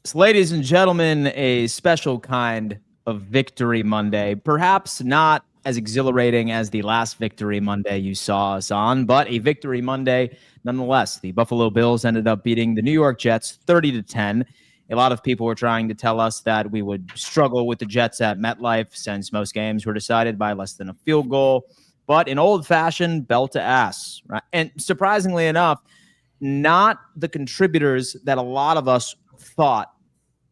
So, ladies and gentlemen, a special kind of Victory Monday. Perhaps not as exhilarating as the last Victory Monday you saw us on, but a Victory Monday nonetheless. The Buffalo Bills ended up beating the New York Jets 30-10. A lot of people were trying to tell us that we would struggle with the Jets at MetLife since most games were decided by less than a field goal. But in old-fashioned belt to ass, right? And surprisingly enough, not the contributors that a lot of us thought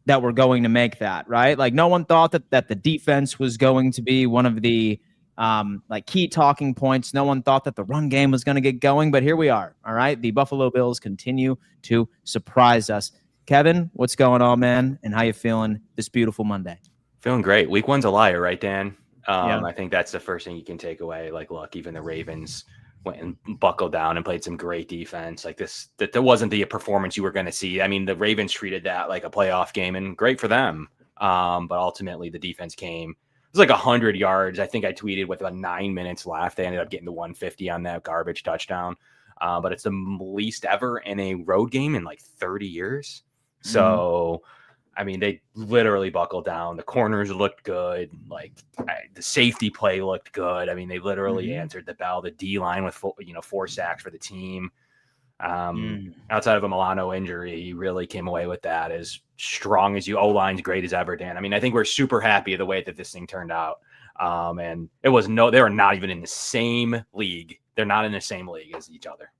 that were going to make that, right? Like no one thought that the defense was going to be one of the like key talking points. No one thought that the run game was going to get going, but here we are. All right. The Buffalo Bills continue to surprise us. Kevin, what's going on, man? And how you feeling this beautiful Monday? Feeling great. Week one's a liar, right, Dan? Yeah. I think that's the first thing you can take away. Like, look, even the Ravens went and buckled down and played some great defense. Like this, that wasn't the performance you were going to see. I mean, the Ravens treated that like a playoff game, and great for them. But ultimately, the defense came. It was like 100 yards. I think I tweeted with about 9 minutes left. They ended up getting to 150 on that garbage touchdown. But it's the least ever in a road game in like 30 years. So, I mean, they literally buckled down. The corners looked good. Like the safety play looked good. I mean, they literally answered the bell. The D line with 4 sacks for the team. Outside of a Milano injury, he really came away with that as strong as you. O-line's great as ever, Dan. I mean, I think we're super happy the way that this thing turned out. And it was they were not even in the same league. They're not in the same league as each other.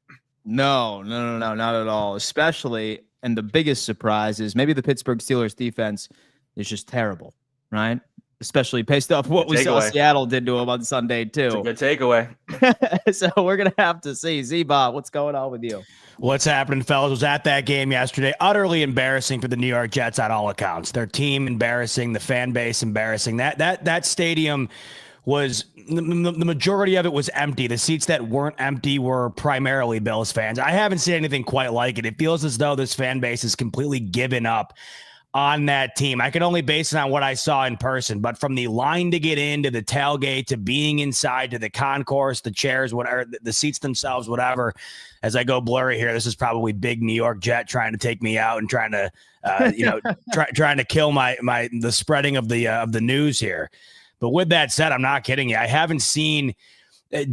No, not at all. Especially, and the biggest surprise is maybe the Pittsburgh Steelers defense is just terrible, right? Especially based off what we saw Seattle did to them on Sunday too. It's a good takeaway. So we're gonna have to see. Z-Bob, what's going on with you? What's happening, fellas? Was at that game yesterday. Utterly embarrassing for the New York Jets on all accounts. Their team embarrassing, the fan base embarrassing. That stadium was the majority of it was empty. The seats that weren't empty were primarily Bills fans. I haven't seen anything quite like it. It feels as though this fan base has completely given up on that team. I can only base it on what I saw in person, but from the line to get into the tailgate to being inside to the concourse, the chairs, whatever, the seats themselves, whatever. As I go blurry here, this is probably big New York Jet trying to take me out and trying to, trying to kill the spreading of the news here. But with that said, I'm not kidding you. I haven't seen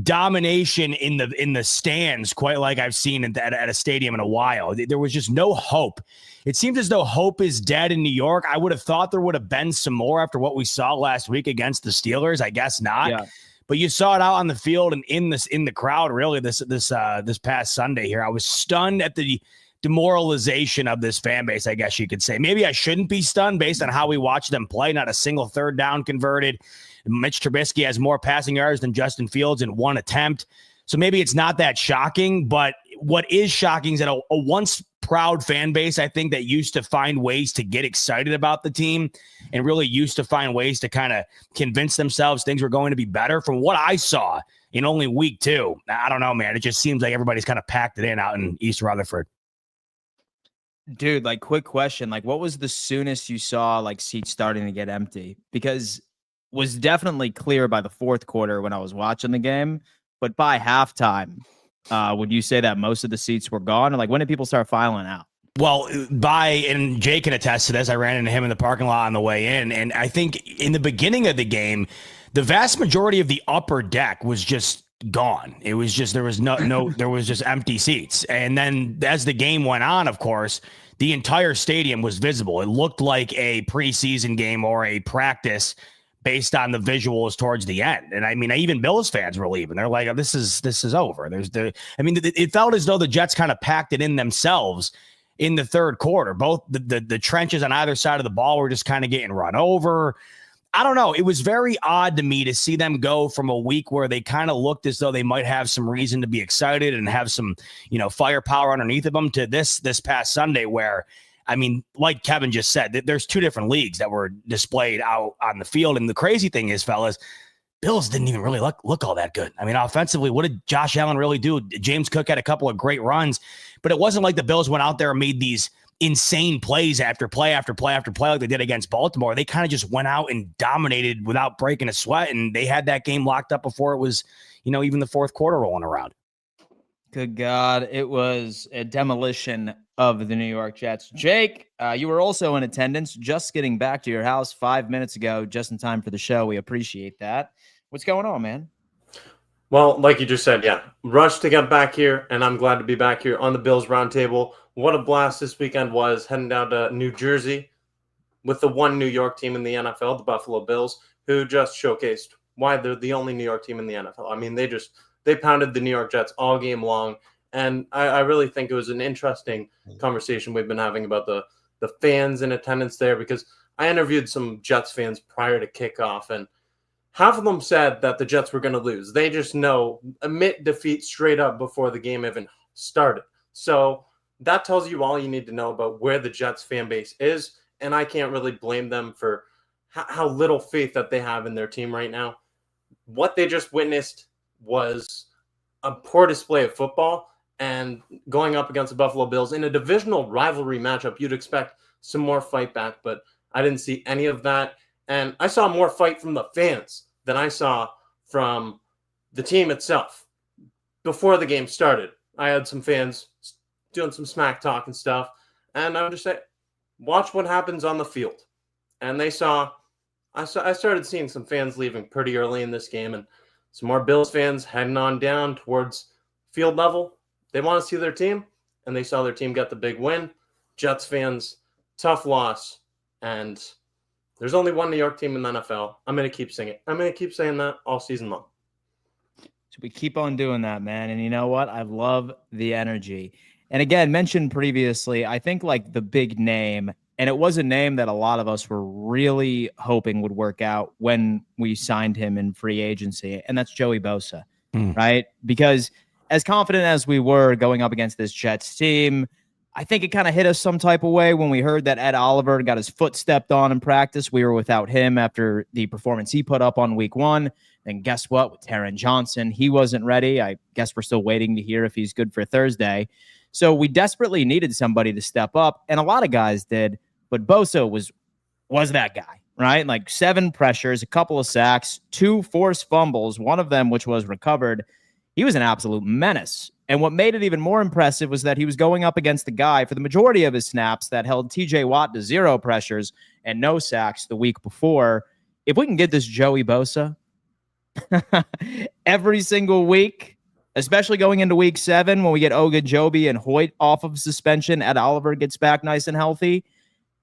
domination in the stands quite like I've seen at a stadium in a while. There was just no hope. It seems as though hope is dead in New York. I would have thought there would have been some more after what we saw last week against the Steelers. I guess not. Yeah. But you saw it out on the field and in the crowd. Really, this past Sunday here, I was stunned at the demoralization of this fan base, I guess you could say. Maybe I shouldn't be stunned based on how we watch them play. Not a single third down converted. Mitch Trubisky has more passing yards than Justin Fields in one attempt. So maybe it's not that shocking, but what is shocking is that a once proud fan base, I think, that used to find ways to get excited about the team and really used to find ways to kind of convince themselves things were going to be better. From what I saw in only week 2, I don't know, man. It just seems like everybody's kind of packed it in out in East Rutherford. Dude, like, quick question. Like, what was the soonest you saw, like, seats starting to get empty? Because was definitely clear by the fourth quarter when I was watching the game, but by halftime, would you say that most of the seats were gone? Or, like, when did people start filing out? Well, and Jay can attest to this, I ran into him in the parking lot on the way in, and I think in the beginning of the game, the vast majority of the upper deck was just gone. It was just, there was there was just empty seats. And then as the game went on, of course, the entire stadium was visible. It looked like a preseason game or a practice based on the visuals towards the end. And I mean, even Bills fans were leaving. They're like, this is over. It felt as though the Jets kind of packed it in themselves in the third quarter. Both the trenches on either side of the ball were just kind of getting run over. I don't know. It was very odd to me to see them go from a week where they kind of looked as though they might have some reason to be excited and have some, firepower underneath of them to this past Sunday where, I mean, like Kevin just said, there's 2 different leagues that were displayed out on the field. And the crazy thing is, fellas, Bills didn't even really look all that good. I mean, offensively, what did Josh Allen really do? James Cook had a couple of great runs, but it wasn't like the Bills went out there and made these insane plays after play after play after play like they did against Baltimore. They kind of just went out and dominated without breaking a sweat, and they had that game locked up before it was, even the fourth quarter rolling around. Good God, it was a demolition of the New York Jets. Jake, you were also in attendance, just getting back to your house 5 minutes ago, just in time for the show. We appreciate that. What's going on, man? Well, like you just said, yeah, rushed to get back here, and I'm glad to be back here on the Bills Roundtable. What a blast this weekend was, heading down to New Jersey with the one New York team in the NFL, the Buffalo Bills, who just showcased why they're the only New York team in the NFL. I mean, they pounded the New York Jets all game long, and I really think it was an interesting conversation we've been having about the fans in attendance there, because I interviewed some Jets fans prior to kickoff, and half of them said that the Jets were going to lose. They just know, admit defeat straight up before the game even started. So that tells you all you need to know about where the Jets fan base is, and I can't really blame them for how little faith that they have in their team right now. What they just witnessed was a poor display of football, and going up against the Buffalo Bills in a divisional rivalry matchup, you'd expect some more fight back, but I didn't see any of that. And I saw more fight from the fans than I saw from the team itself. Before the game started, I had some fans doing some smack talk and stuff, and I would just say, watch what happens on the field. And I started seeing some fans leaving pretty early in this game, and some more Bills fans heading on down towards field level. They want to see their team, and they saw their team get the big win. Jets fans, tough loss, and there's only one New York team in the NFL. I'm going to keep saying it. I'm going to keep saying that all season long. So we keep on doing that, man. And you know what? I love the energy. And again, mentioned previously, I think like the big name, and it was a name that a lot of us were really hoping would work out when we signed him in free agency, and that's Joey Bosa, right? Because as confident as we were going up against this Jets team, I think it kind of hit us some type of way when we heard that Ed Oliver got his foot stepped on in practice. We were without him after the performance he put up on week 1. And guess what? With Taron Johnson, he wasn't ready. I guess we're still waiting to hear if he's good for Thursday. So we desperately needed somebody to step up, and a lot of guys did, but Bosa was that guy, right? Like 7 pressures, a couple of sacks, 2 forced fumbles, one of them which was recovered. He was an absolute menace. And what made it even more impressive was that he was going up against the guy for the majority of his snaps that held TJ Watt to 0 pressures and no sacks the week before. If we can get this Joey Bosa every single week, especially going into week 7 when we get Ogunjobi and Hoyt off of suspension, Ed Oliver gets back nice and healthy,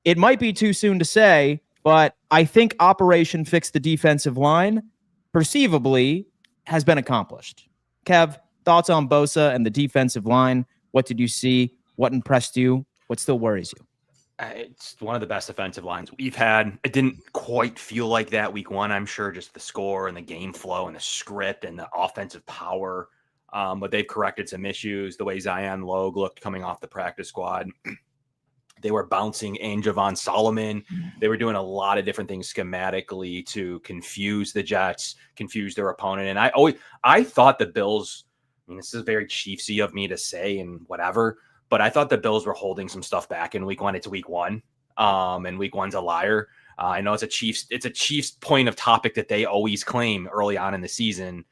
it might be too soon to say, but I think Operation Fix the Defensive Line perceivably has been accomplished. Kev, thoughts on Bosa and the defensive line? What did you see? What impressed you? What still worries you? It's one of the best defensive lines we've had. It didn't quite feel like that week 1, I'm sure, just the score and the game flow and the script and the offensive power. But they've corrected some issues. The way Zion Logue looked coming off the practice squad. They were bouncing Javon Solomon. They were doing a lot of different things schematically to confuse the Jets, confuse their opponent. And I thought the Bills, I mean, this is very Chiefsy of me to say and whatever, but I thought the Bills were holding some stuff back in week 1. It's week 1. And week 1's a liar. I know it's a Chiefs point of topic that they always claim early on in the season.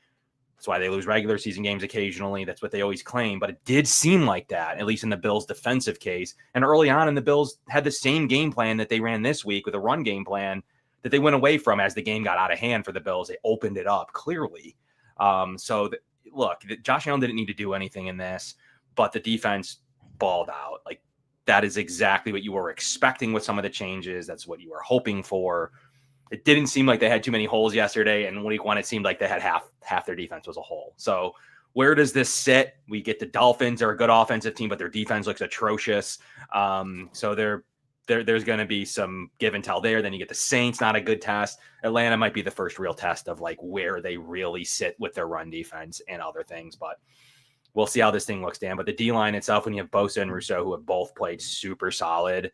That's why they lose regular season games occasionally. That's what they always claim. But it did seem like that, at least in the Bills' defensive case. And early on, the Bills had the same game plan that they ran this week with a run game plan that they went away from as the game got out of hand for the Bills. They opened it up clearly. Look, Josh Allen didn't need to do anything in this, but the defense balled out. Like, that is exactly what you were expecting with some of the changes. That's what you were hoping for. It didn't seem like they had too many holes yesterday, and week 1, it seemed like they had half their defense was a hole. So where does this sit? We get the Dolphins are a good offensive team, but their defense looks atrocious. So there's going to be some give and tell there. Then you get the Saints, not a good test. Atlanta might be the first real test of like where they really sit with their run defense and other things, but we'll see how this thing looks, Dan. But the D-line itself, when you have Bosa and Rousseau, who have both played super solid,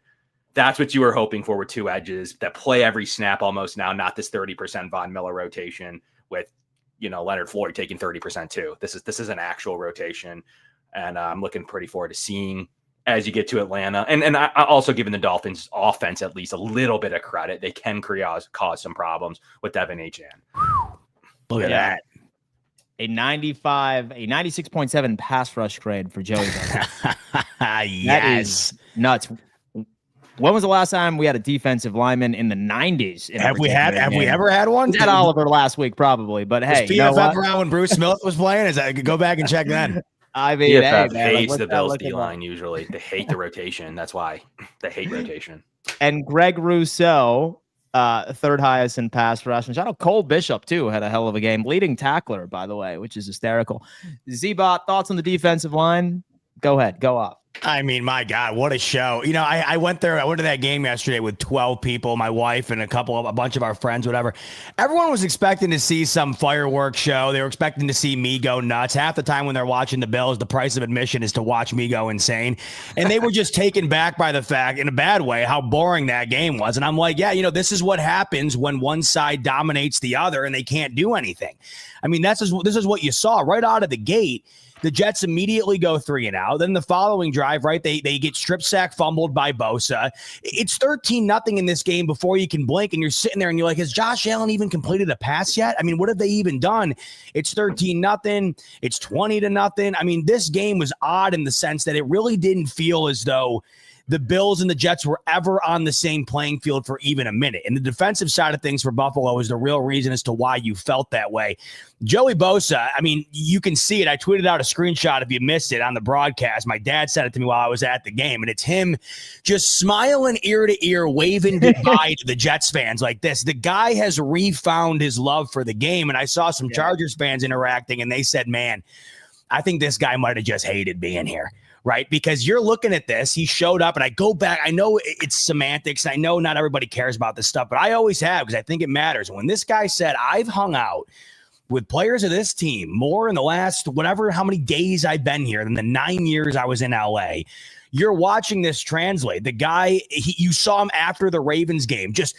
that's what you were hoping for with 2 edges that play every snap almost now, not this 30% Von Miller rotation with, Leonard Floyd taking 30% too. This is an actual rotation, and I'm looking pretty forward to seeing as you get to Atlanta. And I also giving the Dolphins offense at least a little bit of credit. They can cause some problems with Devin Achane. Look at that. a 96.7 pass rush grade for Joey Bosa. Yes. That is nuts. When was the last time we had a defensive lineman in the 90s? Have we ever had one? We had Oliver last week, probably. But hey, was you know PFF what? around when Bruce Smith was playing? Is that go back and check then? I mean, hey, PFF man, hates like, the Bills looking D-line like? usually. They hate the rotation. That's why they hate rotation. And Greg Rousseau, third highest in pass rush. And shout out Cole Bishop, too, had a hell of a game. Leading tackler, by the way, which is hysterical. Z-Bot, thoughts on the defensive line? Go ahead. Go off. I mean, my God, what a show. You know, I went there. I went to that game yesterday with 12 people, my wife and a bunch of our friends, whatever. Everyone was expecting to see some fireworks show. They were expecting to see me go nuts. Half the time when they're watching the Bills, the price of admission is to watch me go insane. And they were just taken back by the fact, in a bad way, how boring that game was. And I'm like, yeah, you know, this is what happens when one side dominates the other and they can't do anything. I mean, this is what you saw right out of the gate. The Jets immediately go 3-and-out. Then the following drive, right, they get strip sack fumbled by Bosa. It's 13-0 in this game before you can blink, and you're sitting there and you're like, has Josh Allen even completed a pass yet? I mean, what have they even done? It's 13-0. It's 20-0. I mean, this game was odd in the sense that it really didn't feel as though the Bills and the Jets were ever on the same playing field for even a minute. And the defensive side of things for Buffalo is the real reason as to why you felt that way. Joey Bosa, I mean, you can see it. I tweeted out a screenshot if you missed it on the broadcast. My dad sent it to me while I was at the game, and it's him just smiling ear to ear, waving goodbye to the Jets fans like this. The guy has refound his love for the game, and I saw some Chargers fans interacting, and they said, man, I think this guy might have just hated being here. Right? Because you're looking at this, he showed up, and I go back. I know it's semantics. I know not everybody cares about this stuff, but I always have because I think it matters. When this guy said, I've hung out with players of this team more in the last how many days I've been here than the 9 years I was in LA. You're watching this translate. The guy, you saw him after the Ravens game. Just,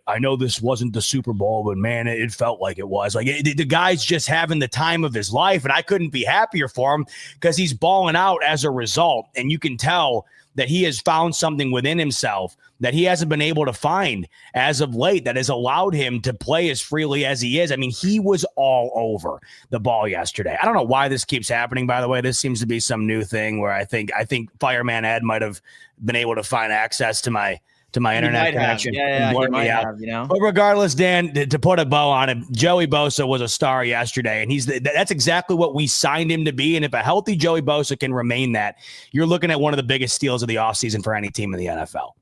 I know this wasn't the Super Bowl, but man, it felt like it was. Like the guy's just having the time of his life, and I couldn't be happier for him because he's balling out as a result. And you can tell that he has found something within himself that he hasn't been able to find as of late that has allowed him to play as freely as he is. I mean, he was all over the ball yesterday. I don't know why this keeps happening, by the way. This seems to be some new thing where I think Fireman Ed might have been able to find access to my internet connection. Yeah, he might have, you know. But regardless, Dan, to put a bow on it, Joey Bosa was a star yesterday, and that's exactly what we signed him to be. And if a healthy Joey Bosa can remain that, you're looking at one of the biggest steals of the offseason for any team in the NFL.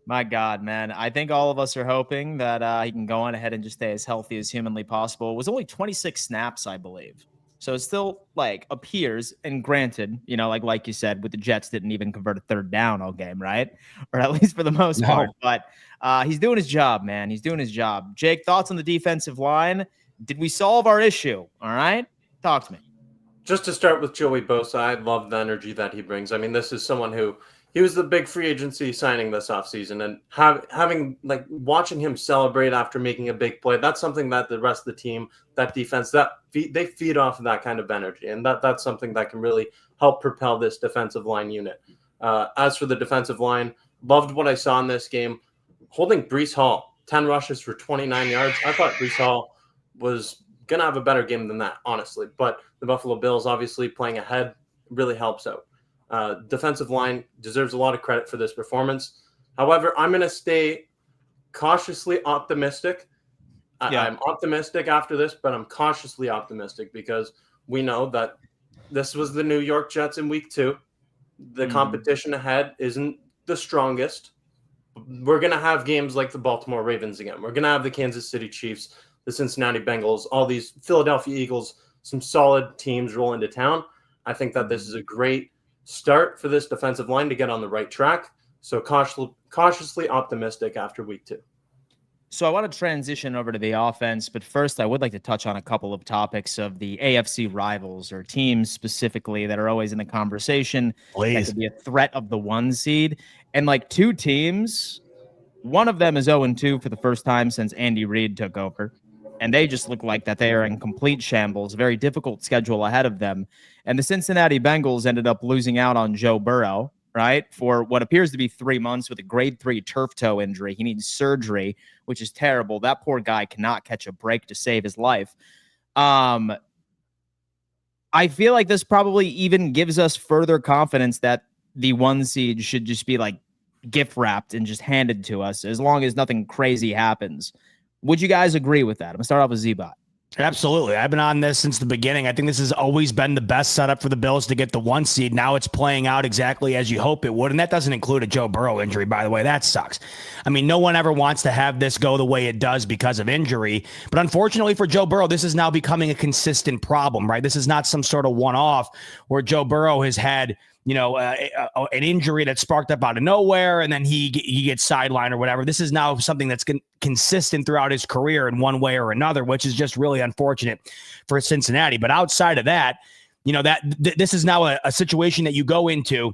My God, man. I think all of us are hoping that he can go on ahead and just stay as healthy as humanly possible. It was only 26 snaps, I believe. So it still appears, and granted, you know, like you said, with the Jets didn't even convert a third down all game, right? Or at least for the most part. But he's doing his job, man. He's doing his job. Jake, thoughts on the defensive line? Did we solve our issue? All right? Talk to me. Just to start with Joey Bosa, I love the energy that he brings. I mean, this is someone who he was the big free agency signing this offseason, and watching him celebrate after making a big play, that's something that the rest of the team, that defense, they feed off of that kind of energy, and that's something that can really help propel this defensive line unit. As for the defensive line, loved what I saw in this game. Holding Breece Hall, 10 rushes for 29 yards. I thought Breece Hall was going to have a better game than that, honestly, but the Buffalo Bills obviously playing ahead really helps out. Defensive line deserves a lot of credit for this performance. However, I'm going to stay cautiously optimistic. I'm optimistic after this, but I'm cautiously optimistic because we know that this was the New York Jets in week 2. The competition ahead isn't the strongest. We're going to have games like the Baltimore Ravens again. We're going to have the Kansas City Chiefs, the Cincinnati Bengals, all these Philadelphia Eagles, some solid teams roll into town. I think that this is a great start for this defensive line to get on the right track. So cautiously optimistic after week 2. So I want to transition over to the offense, but first I would like to touch on a couple of topics of the AFC rivals or teams specifically that are always in the conversation. Please. That could be a threat of the 1 seed. And two teams, one of them is 0-2 for the first time since Andy Reid took over. And they just look like that they are in complete shambles, very difficult schedule ahead of them. And the Cincinnati Bengals ended up losing out on Joe Burrow, right, for what appears to be 3 months with a grade 3 turf toe injury. He needs surgery, which is terrible. That poor guy cannot catch a break to save his life. I feel like this probably even gives us further confidence that the 1 seed should just be like gift wrapped and just handed to us as long as nothing crazy happens. Would you guys agree with that? I'm gonna start off with Z-Bot. Absolutely. I've been on this since the beginning. I think this has always been the best setup for the Bills to get the 1 seed. Now it's playing out exactly as you hope it would. And that doesn't include a Joe Burrow injury, by the way. That sucks. I mean, no one ever wants to have this go the way it does because of injury. But unfortunately for Joe Burrow, this is now becoming a consistent problem, right? This is not some sort of one-off where Joe Burrow has had an injury that sparked up out of nowhere, and then he gets sidelined or whatever. This is now something that's consistent throughout his career in one way or another, which is just really unfortunate for Cincinnati. But outside of that, this is now a situation that you go into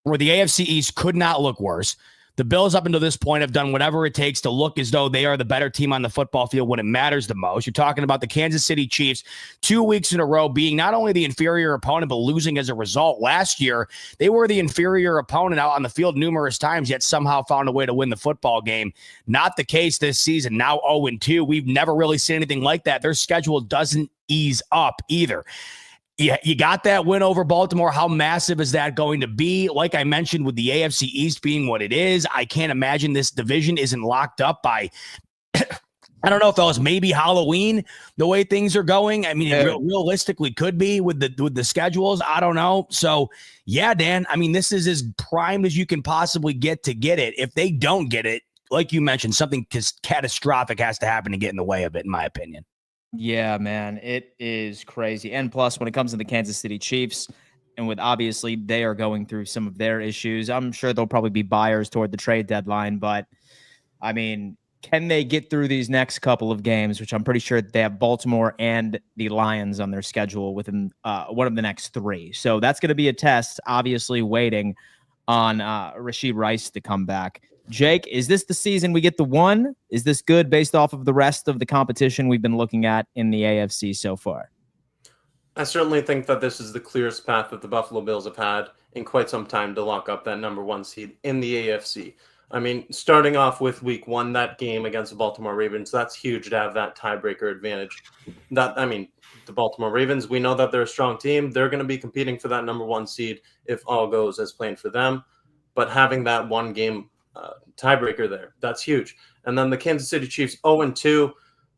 where the AFC East could not look worse. The Bills up until this point have done whatever it takes to look as though they are the better team on the football field when it matters the most. You're talking about the Kansas City Chiefs 2 weeks in a row being not only the inferior opponent, but losing as a result. Last year, they were the inferior opponent out on the field numerous times, yet somehow found a way to win the football game. Not the case this season, now 0-2. We've never really seen anything like that. Their schedule doesn't ease up either. Yeah, you got that win over Baltimore. How massive is that going to be? Like I mentioned, with the AFC East being what it is, I can't imagine this division isn't locked up by, I don't know, fellas, maybe Halloween, the way things are going. I mean, realistically could be with the schedules. I don't know. So, yeah, Dan, I mean, this is as primed as you can possibly get to get it. If they don't get it, like you mentioned, something catastrophic has to happen to get in the way of it, in my opinion. Yeah, man, it is crazy. And plus, when it comes to the Kansas City Chiefs, and with obviously they are going through some of their issues, I'm sure they'll probably be buyers toward the trade deadline. But I mean, can they get through these next couple of games, which I'm pretty sure they have Baltimore and the Lions on their schedule within one of the next 3. So that's going to be a test, obviously waiting on Rashid Rice to come back. Jake, is this the season we get the 1? Is this good based off of the rest of the competition we've been looking at in the AFC so far? I certainly think that this is the clearest path that the Buffalo Bills have had in quite some time to lock up that number 1 seed in the AFC. I mean, starting off with week 1, that game against the Baltimore Ravens, that's huge to have that tiebreaker advantage. The Baltimore Ravens, we know that they're a strong team. They're going to be competing for that number 1 seed if all goes as planned for them. But having that 1 game tiebreaker there, that's huge. And then the Kansas City Chiefs 0-2,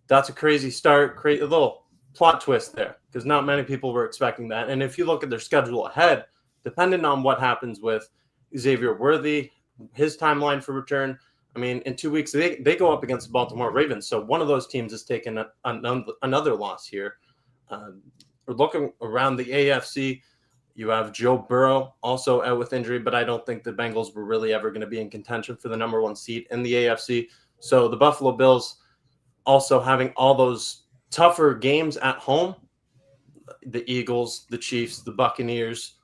that's a crazy start, a little plot twist there because not many people were expecting that. And if you look at their schedule ahead, depending on what happens with Xavier Worthy, his timeline for return, I mean, in 2 weeks, they go up against the Baltimore Ravens. So one of those teams is taking another loss here. We're looking around the AFC. You have Joe Burrow also out with injury, but I don't think the Bengals were really ever going to be in contention for the number 1 seed in the AFC. So the Buffalo Bills also having all those tougher games at home, the Eagles, the Chiefs, the Buccaneers,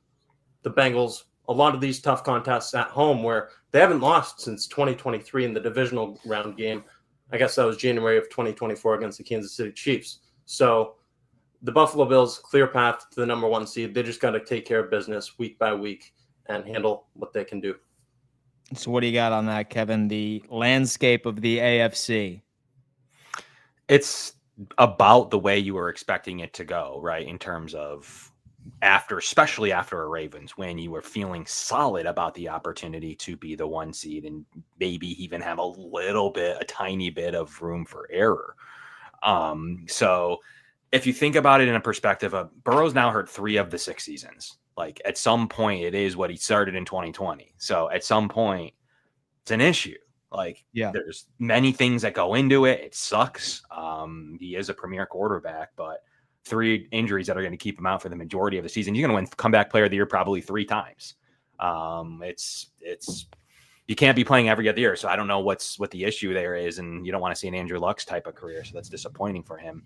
the Bengals, a lot of these tough contests at home where they haven't lost since 2023 in the divisional round game. I guess that was January of 2024 against the Kansas City Chiefs. So the Buffalo Bills, clear path to the number 1 seed. They just got to take care of business week by week and handle what they can do. So what do you got on that, Kevin? The landscape of the AFC. It's about the way you were expecting it to go, right? In terms of especially after a Ravens win, you were feeling solid about the opportunity to be the 1 seed and maybe even have a tiny bit of room for error. So if you think about it in a perspective of Burrow's now heard 3 of the 6 seasons, like at some point it is what he started in 2020. So at some point it's an issue. Like, yeah, there's many things that go into it. It sucks. He is a premier quarterback, but 3 injuries that are going to keep him out for the majority of the season. You're going to win comeback player of the year probably 3 times. It's you can't be playing every other year. So I don't know what the issue there is, and you don't want to see an Andrew Luck's type of career. So that's disappointing for him.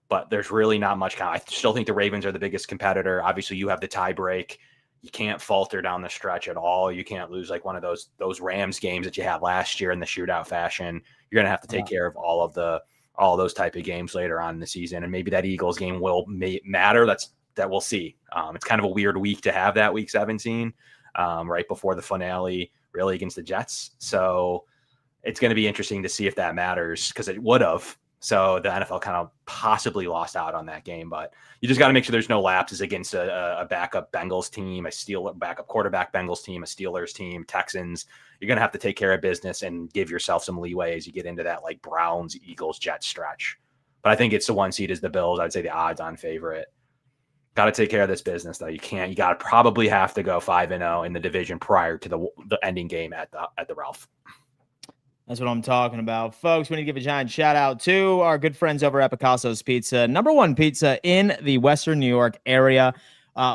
But there's really not much. I still think the Ravens are the biggest competitor. Obviously, you have the tie break. You can't falter down the stretch at all. You can't lose like one of those Rams games that you had last year in the shootout fashion. You're going to have to take care of all those type of games later on in the season. And maybe that Eagles game will matter. That we'll see. It's kind of a weird week to have that week 17 right before the finale, really, against the Jets. So it's going to be interesting to see if that matters, because it would have So the NFL kind of possibly lost out on that game, but you just got to make sure there's no lapses against a backup Bengals team, backup quarterback Bengals team, a Steelers team, Texans. You're going to have to take care of business and give yourself some leeway as you get into that like Browns, Eagles, Jets stretch. But I think it's the 1 seed is the Bills. I'd say the odds on favorite. Got to take care of this business though. You got to probably have to go 5-0 in the division prior to the ending game at the Ralph. That's what I'm talking about. Folks, we need to give a giant shout out to our good friends over at Picasso's Pizza, #1 pizza in the Western New York area.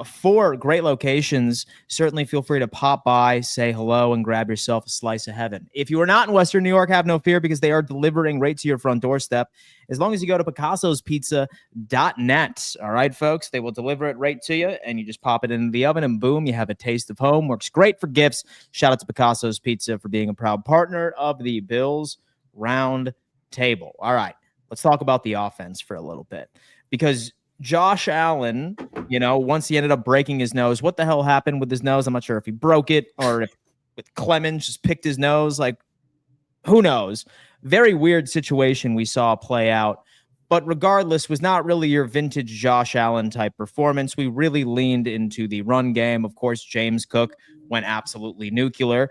4 great locations. Certainly feel free to pop by, say hello, and grab yourself a slice of heaven. If you are not in Western New York, have no fear because they are delivering right to your front doorstep. As long as you go to picassospizza.net. All right, folks, they will deliver it right to you, and you just pop it into the oven, and boom, you have a taste of home. Works great for gifts. Shout out to Picasso's Pizza for being a proud partner of the Bills Round Table. All right, let's talk about the offense for a little bit because Josh Allen, once he ended up breaking his nose, what the hell happened with his nose? I'm not sure if he broke it or if with Clemens just picked his nose. Like, who knows? Very weird situation we saw play out. But regardless, was not really your vintage Josh Allen type performance. We really leaned into the run game. Of course, James Cook went absolutely nuclear.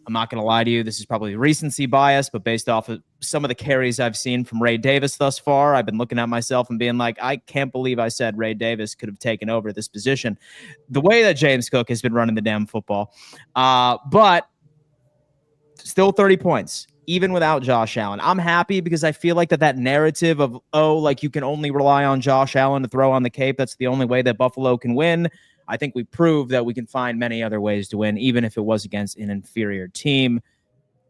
I'm not going to lie to you. This is probably recency bias, but based off of some of the carries I've seen from Ray Davis thus far, I've been looking at myself and being like, I can't believe I said Ray Davis could have taken over this position. The way that James Cook has been running the damn football. But still 30 points, even without Josh Allen. I'm happy because I feel like that narrative of, you can only rely on Josh Allen to throw on the cape. That's the only way that Buffalo can win. I think we proved that we can find many other ways to win, even if it was against an inferior team.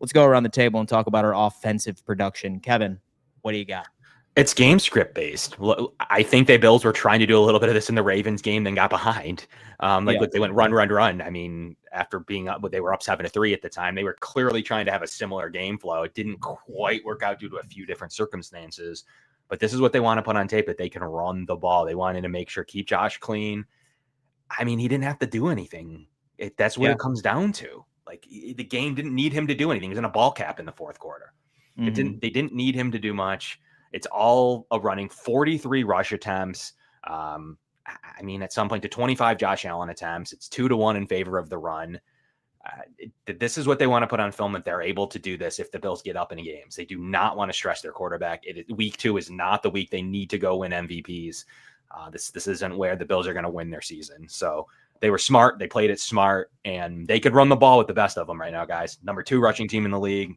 Let's go around the table and talk about our offensive production. Kevin, what do you got? It's game script based. I think the Bills were trying to do a little bit of this in the Ravens game, then got behind. Look, they went run. I mean, after being up, they were up 7-3 at the time. They were clearly trying to have a similar game flow. It didn't quite work out due to a few different circumstances, but this is what they want to put on tape, that they can run the ball. They wanted to make sure, keep Josh clean. I mean, he didn't have to do anything. That's what it comes down to. Like, the game didn't need him to do anything. He was in a ball cap in the fourth quarter. Mm-hmm. They didn't need him to do much. It's all a running 43 rush attempts. I mean, at some point to 25 Josh Allen attempts. It's 2-1 in favor of the run. This is what they want to put on film, that they're able to do this if the Bills get up in games. They do not want to stress their quarterback. Week 2 is not the week they need to go win MVPs. This isn't where the Bills are going to win their season. So they were smart. They played it smart, and they could run the ball with the best of them right now, guys. Number 2 rushing team in the league.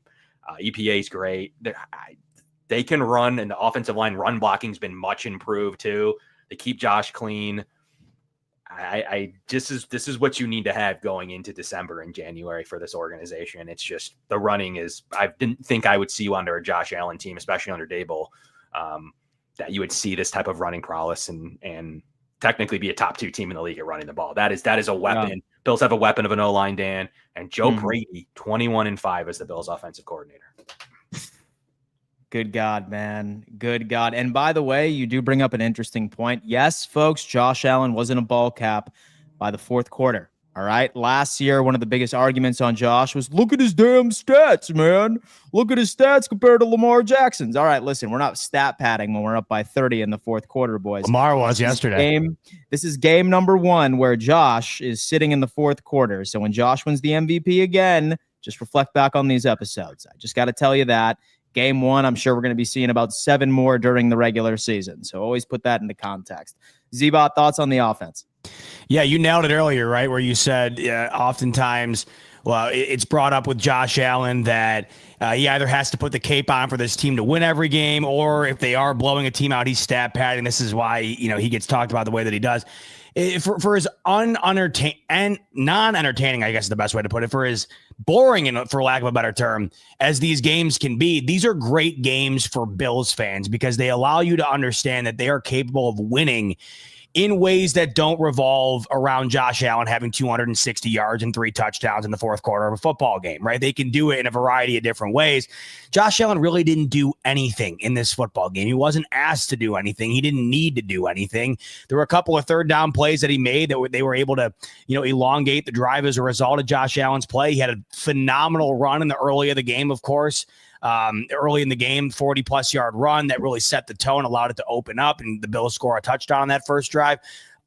EPA is great. They can run, and the offensive line run blocking has been much improved too. They keep Josh clean. This is what you need to have going into December and January for this organization. It's just the running is. I didn't think I would see you under a Josh Allen team, especially under Dable, that you would see this type of running prowess and technically be a top 2 team in the league at running the ball. That is a weapon. Yeah. Bills have a weapon of an O-line, Dan, and Joe Brady, 21-5 as the Bills offensive coordinator. Good God, man. Good God. And by the way, you do bring up an interesting point. Yes, folks, Josh Allen was in a ball cap by the fourth quarter. All right. Last year, one of the biggest arguments on Josh was, look at his damn stats, man. Look at his stats compared to Lamar Jackson's. All right, listen, we're not stat padding when we're up by 30 in the fourth quarter, boys. Lamar was yesterday. This is game number 1 where Josh is sitting in the fourth quarter. So when Josh wins the MVP again, just reflect back on these episodes. I just got to tell you that. Game 1, I'm sure we're going to be seeing about 7 more during the regular season. So always put that into context. Z-Bot, thoughts on the offense? Yeah, you nailed it earlier, right? Where you said oftentimes, well, it's brought up with Josh Allen that he either has to put the cape on for this team to win every game, or if they are blowing a team out, he's stat padding. This is why, he gets talked about the way that he does. For his non-entertaining, I guess is the best way to put it, for his boring, and for lack of a better term, as these games can be, these are great games for Bills fans because they allow you to understand that they are capable of winning in ways that don't revolve around Josh Allen having 260 yards and 3 touchdowns in the fourth quarter of a football game, right? They can do it in a variety of different ways. Josh Allen really didn't do anything in this football game. He wasn't asked to do anything. He didn't need to do anything. There were a couple of third down plays that he made that they were able to, elongate the drive as a result of Josh Allen's play. He had a phenomenal run in the early of the game, of course. early in the game, 40-plus yard run that really set the tone, allowed it to open up, and the Bills score a touchdown on that first drive.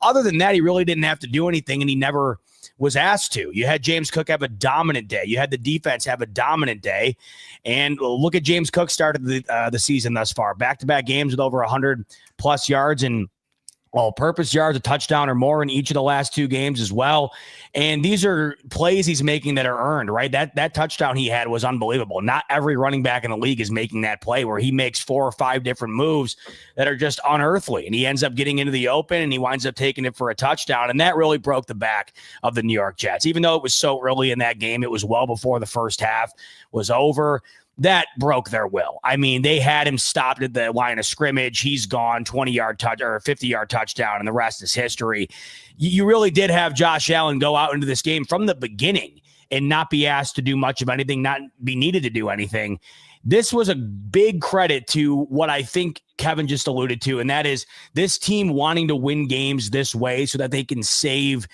Other than that, he really didn't have to do anything, and he never was asked to. You had James Cook have a dominant day. You had the defense have a dominant day. And look at James Cook started the season thus far. Back-to-back games with over 100-plus yards and all-purpose yards, a touchdown or more in each of the last 2 games as well. And these are plays he's making that are earned, right? That touchdown he had was unbelievable. Not every running back in the league is making that play where he makes 4 or 5 different moves that are just unearthly. And he ends up getting into the open and he winds up taking it for a touchdown. And that really broke the back of the New York Jets. Even though it was so early in that game, it was well before the first half was over. That broke their will. I mean, they had him stopped at the line of scrimmage. He's gone, 20-yard touch or 50-yard touchdown, and the rest is history. You really did have Josh Allen go out into this game from the beginning and not be asked to do much of anything, not be needed to do anything. This was a big credit to what I think Kevin just alluded to, and that is this team wanting to win games this way so that they can save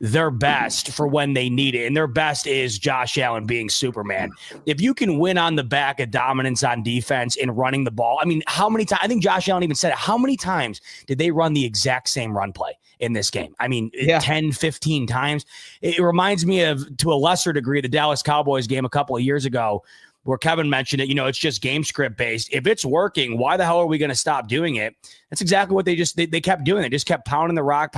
their best for when they need it. And their best is Josh Allen being Superman. If you can win on the back of dominance on defense and running the ball, I mean, how many times? I think Josh Allen even said it. How many times did they run the exact same run play in this game? I mean, 10, 15 times. It reminds me of, to a lesser degree, the Dallas Cowboys game a couple of years ago, where Kevin mentioned it, it's just game script based. If it's working, why the hell are we going to stop doing it? That's exactly what they kept doing. They just kept pounding the rock.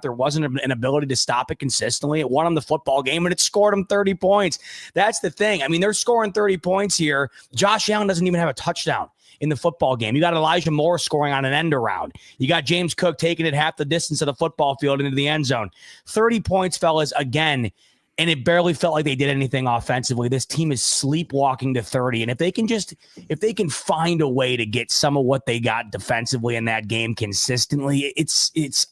There wasn't an ability to stop it consistently. It won them the football game and it scored them 30 points. That's the thing. I mean, they're scoring 30 points here. Josh Allen doesn't even have a touchdown in the football game. You got Elijah Moore scoring on an end around. You got James Cook taking it half the distance of the football field into the end zone. 30 points, fellas, again. And it barely felt like they did anything offensively. This team is sleepwalking to 30. And if they can find a way to get some of what they got defensively in that game consistently, it's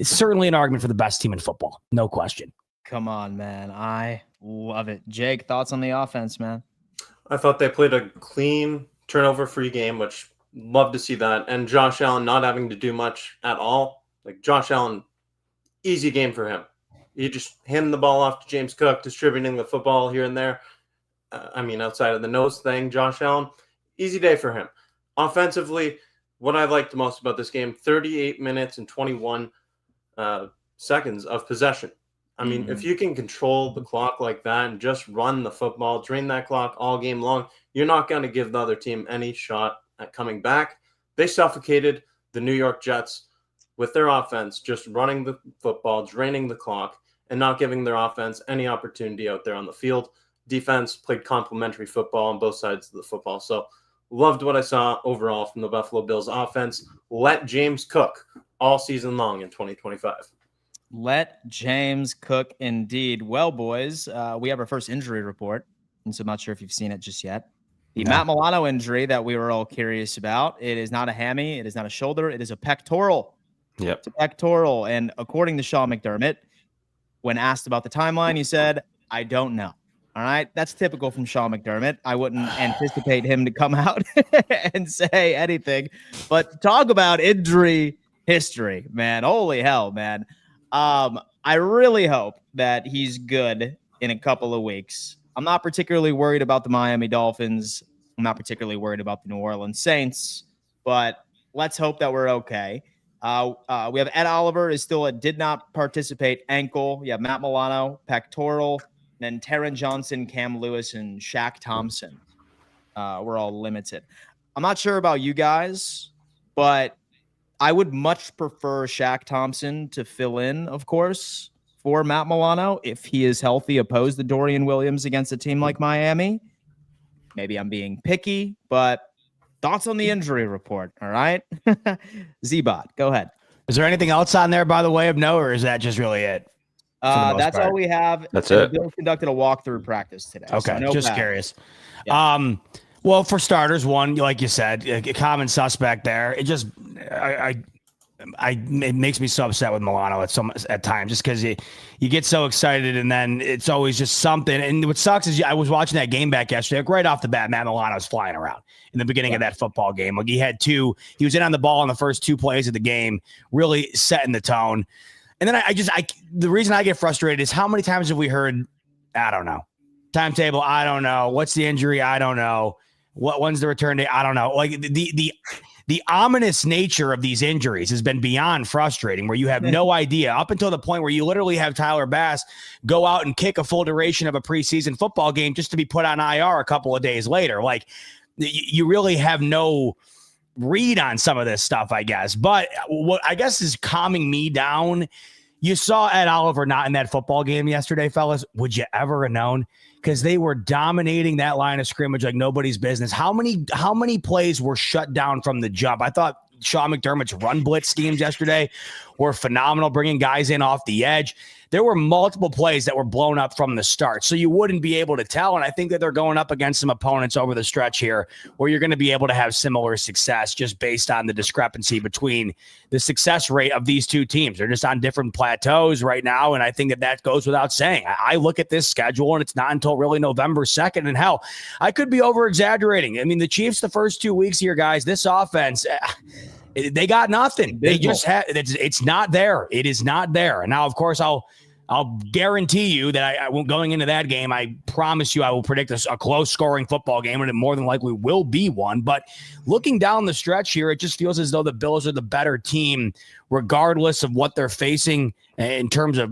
certainly an argument for the best team in football. No question. Come on, man. I love it. Jake, thoughts on the offense, man? I thought they played a clean, turnover-free game, which love to see that. And Josh Allen not having to do much at all. Like Josh Allen, easy game for him. You just hand the ball off to James Cook, distributing the football here and there. Outside of the nose thing, Josh Allen, easy day for him. Offensively, what I liked most about this game, 38 minutes and 21 seconds of possession. If you can control the clock like that and just run the football, drain that clock all game long, you're not going to give the other team any shot at coming back. They suffocated the New York Jets with their offense, just running the football, draining the clock, and not giving their offense any opportunity out there on the field. Defense played complementary football on both sides of the football. So loved what I saw overall from the Buffalo Bills offense. Let James cook all season long in 2025. Let James cook indeed. Well, boys, we have our first injury report, and so I'm not sure if you've seen it just yet. The Matt Milano injury that we were all curious about. It is not a hammy. It is not a shoulder. It is a pectoral. Yep. It's a pectoral. And according to Sean McDermott, when asked about the timeline, he said, I don't know. All right. That's typical from Sean McDermott. I wouldn't anticipate him to come out and say anything. But talk about injury history, man. Holy hell, man. I really hope that he's good in a couple of weeks. I'm not particularly worried about the Miami Dolphins. I'm not particularly worried about the New Orleans Saints, but let's hope that we're okay. We have Ed Oliver is still a did not participate ankle. You have Matt Milano, pectoral, then Taron Johnson, Cam Lewis, and Shaq Thompson. We're all limited. I'm not sure about you guys, but I would much prefer Shaq Thompson to fill in, of course, for Matt Milano if he is healthy, opposed to Dorian Williams against a team like Miami. Maybe I'm being picky, but thoughts on the injury report, all right? Z-Bot, go ahead. Is there anything else on there, by the way, of note, or is that just really it? That's all we have. That's it. Bill conducted a walkthrough practice today. Okay, so just curious. Yeah. Well, for starters, one, like you said, a common suspect there. It just, it makes me so upset with Milano at times, just because you get so excited and then it's always just something. And what sucks is I was watching that game back yesterday. Like right off the bat, Matt Milano was flying around in the beginning of that football game. Like he was in on the ball in the first 2 plays of the game, really setting the tone. And then the reason I get frustrated is how many times have we heard, I don't know. Timetable, I don't know. What's the injury? I don't know. When's the return date? I don't know. Like the ominous nature of these injuries has been beyond frustrating, where you have no idea up until the point where you literally have Tyler Bass go out and kick a full duration of a preseason football game just to be put on IR a couple of days later. Like you really have no read on some of this stuff, I guess. But what I guess is calming me down, you saw Ed Oliver not in that football game yesterday, fellas. Would you ever have known? Because they were dominating that line of scrimmage like nobody's business. How many plays were shut down from the jump? I thought Sean McDermott's run blitz schemes yesterday were phenomenal, bringing guys in off the edge. There were multiple plays that were blown up from the start, so you wouldn't be able to tell. And I think that they're going up against some opponents over the stretch here where you're going to be able to have similar success just based on the discrepancy between the success rate of these two teams. They're just on different plateaus right now, and I think that goes without saying. I look at this schedule, and it's not until really November 2nd, and hell, I could be over-exaggerating. I mean, the Chiefs the first 2 weeks here, guys, this offense – they got nothing. They just had it's not there. It is not there. And now, of course, I'll guarantee you that I won't going into that game. I promise you I will predict a close scoring football game, and it more than likely will be one. But looking down the stretch here, it just feels as though the Bills are the better team, regardless of what they're facing in terms of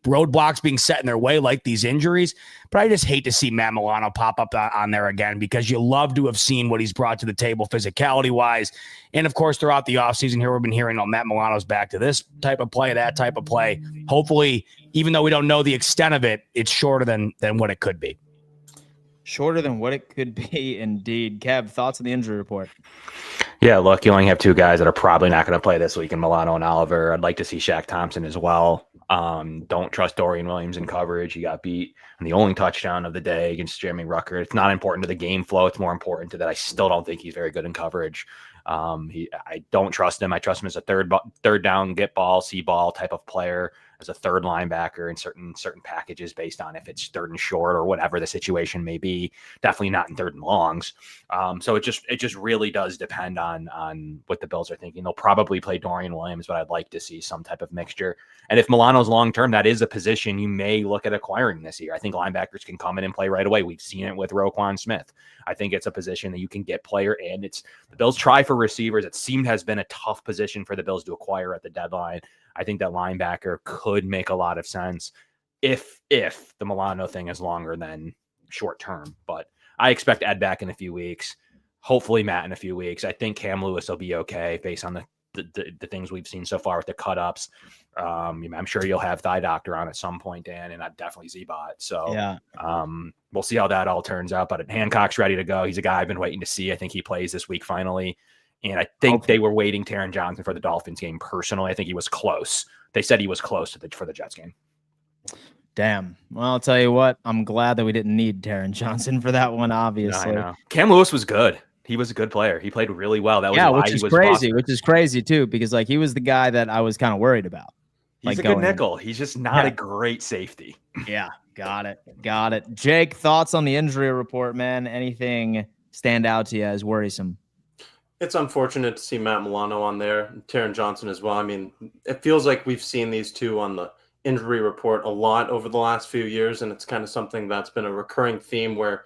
roadblocks being set in their way, like these injuries. But I just hate to see Matt Milano pop up on there again, because you love to have seen what he's brought to the table physicality-wise. And, of course, throughout the offseason here, we've been hearing, Matt Milano's back to this type of play, that type of play. Hopefully, even though we don't know the extent of it, it's shorter than what it could be. Shorter than what it could be, indeed. Kev, thoughts on the injury report? Yeah, look, you only have two guys that are probably not going to play this week in Milano and Oliver. I'd like to see Shaq Thompson as well. Don't trust Dorian Williams in coverage. He got beat on the only touchdown of the day against Jeremy Rucker. It's not important to the game flow. It's more important to that I still don't think he's very good in coverage. I don't trust him. I trust him as a third down, get ball, see ball type of player, as a third linebacker in certain packages based on if it's third and short or whatever the situation may be. Definitely not in third and longs. So it just really does depend on what the Bills are thinking. They'll probably play Dorian Williams, but I'd like to see some type of mixture. And if Milano's long term, that is a position you may look at acquiring this year. I think linebackers can come in and play right away. We've seen it with Roquan Smith. I think it's a position that you can get player, and it's the Bills try for receivers. It seemed has been a tough position for the Bills to acquire at the deadline. I think that linebacker could make a lot of sense if the Milano thing is longer than short term. But I expect Ed back in a few weeks. Hopefully Matt in a few weeks. I think Cam Lewis will be okay based on the things we've seen so far with the cut-ups. I'm sure you'll have Thigh Doctor on at some point, Dan, and definitely Z-Bot. So yeah. We'll see how that all turns out. But Hancock's ready to go. He's a guy I've been waiting to see. I think he plays this week finally. And I think they were waiting Taron Johnson for the Dolphins game. Personally, I think he was close. They said he was close for the Jets game. Damn. Well, I'll tell you what. I'm glad that we didn't need Taron Johnson for that one, obviously. No, I know. Cam Lewis was good. He was a good player. He played really well. That was why which is crazy. Which is crazy, too, because he was the guy that I was kind of worried about. He's a good nickel. He's just not a great safety. Yeah, got it. Jake, thoughts on the injury report, man? Anything stand out to you as worrisome? It's unfortunate to see Matt Milano on there, Taron Johnson as well. I mean, it feels like we've seen these two on the injury report a lot over the last few years, and it's kind of something that's been a recurring theme where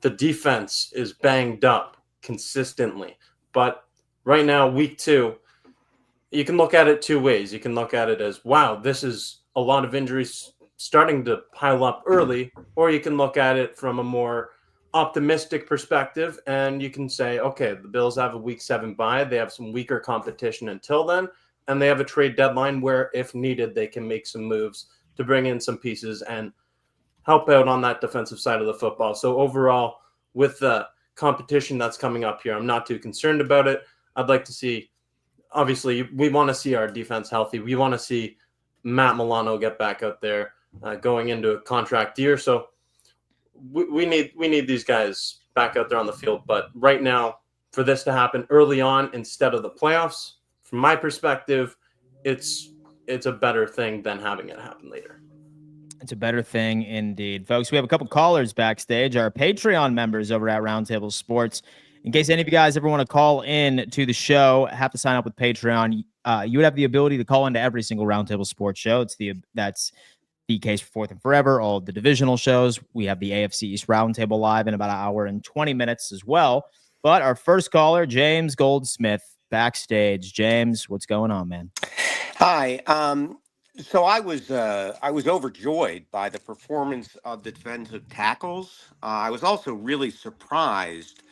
the defense is banged up consistently. But right now, week 2, you can look at it two ways. You can look at it as, wow, this is a lot of injuries starting to pile up early, or you can look at it from a more optimistic perspective, and you can say, okay, the Bills have a week 7 bye. They have some weaker competition until then, and they have a trade deadline where, if needed, they can make some moves to bring in some pieces and help out on that defensive side of the football. So overall, with the competition that's coming up here, I'm not too concerned about it. I'd like to see, obviously, we want to see our defense healthy. We want to see Matt Milano get back out there going into a contract year. So we need these guys back out there on the field. But right now, for this to happen early on instead of the playoffs, from my perspective, it's a better thing than having it happen later. It's a better thing indeed. Folks, we have a couple callers backstage, our Patreon members over at Roundtable Sports. In case any of you guys ever want to call in to the show, have to sign up with Patreon. You would have the ability to call into every single Roundtable Sports show. That's DK's for Fourth and Forever, all of the divisional shows. We have the AFC East Roundtable live in about an hour and 20 minutes as well. But our first caller, James Goldsmith, backstage. James, what's going on, man? Hi. So I was overjoyed by the performance of the defensive tackles. I was also really surprised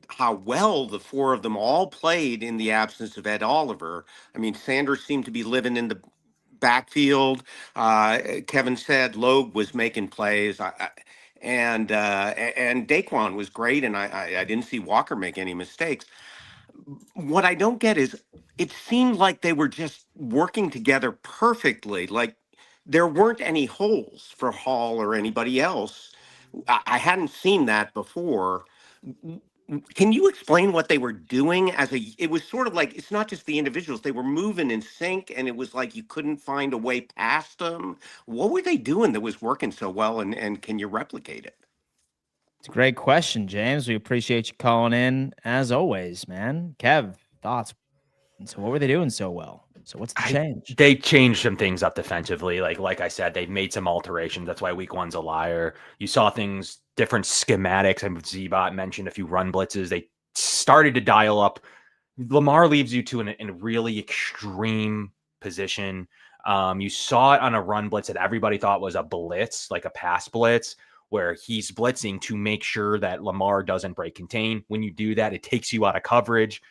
how well the four of them all played in the absence of Ed Oliver. I mean, Sanders seemed to be living in the backfield. Kevin said Logue was making plays. And Daquan was great, and I didn't see Walker make any mistakes. What I don't get is it seemed like they were just working together perfectly. Like there weren't any holes for Hall or anybody else. I hadn't seen that before. Can you explain what they were doing it was sort of like, it's not just the individuals, they were moving in sync and it was like you couldn't find a way past them. What were they doing that was working so well, and can you replicate it? It's a great question, James. We appreciate you calling in as always, man. Kev, thoughts? So what were they doing so well? So what's the change? They changed some things up defensively. Like I said, they've made some alterations. That's why week one's a liar. You saw things, different schematics. Z-Bot mentioned a few run blitzes. They started to dial up. Lamar leaves you to a really extreme position. You saw it on a run blitz that everybody thought was a blitz, like a pass blitz, where he's blitzing to make sure that Lamar doesn't break contain. When you do that, it takes you out of coverage.